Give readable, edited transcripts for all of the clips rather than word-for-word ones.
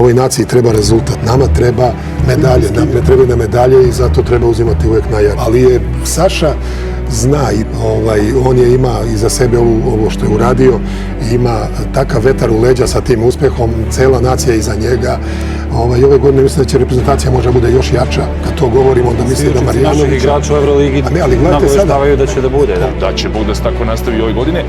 Ovoj naciji treba rezultat, nama treba medalje, nam ne trebaju na medalje i zato treba uzimati uvek najjače. Ali je Saša zna, on je ima iza sebe ovo što je uradio, ima takav vetar u leđa sa tim uspehom, cela nacija iza njega. I ove godine mislim da će reprezentacija možda bude još jača. Kad to govorimo, onda mislim da Marjanović... Naših igrača u Euroligi nagoveštavaju da će da bude. Da će Bog da se tako nastavi ove godine.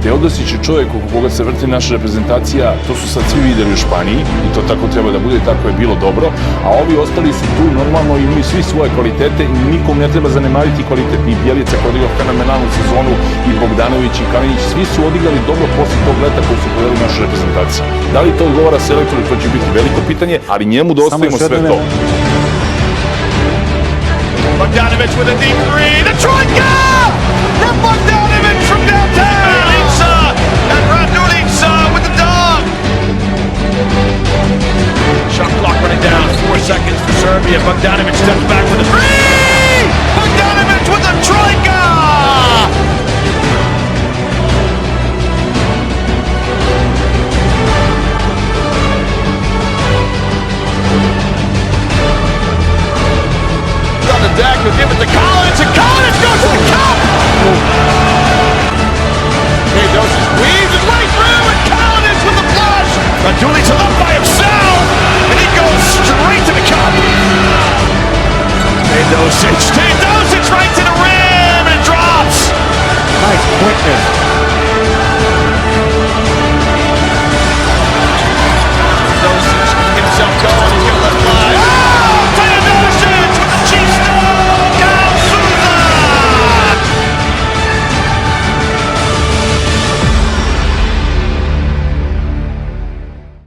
Teodosić je čovjek oko koga se vrti naša reprezentacija, to su sad svi videli u Španiji i to tako treba da bude i tako je bilo dobro, a ovi ostali su tu normalno i imaju svi svoje kvalitete i nikom ne treba zanemariti kvalitet, ni Bjelica koji odigrao fenomenalnu sezonu i Bogdanović i Kalinić, svi su odigrali dobro posle tog leta koji su povedali našu reprezentaciju. Da li to odgovara selektoru, to će biti veliko pitanje, ali njemu da ostavimo sve to. Bogdanović with a deep three, the trojka from Bogdanović from downtown! And Radulica with the dog! Shot clock running down, 4 seconds for Serbia. Bogdanović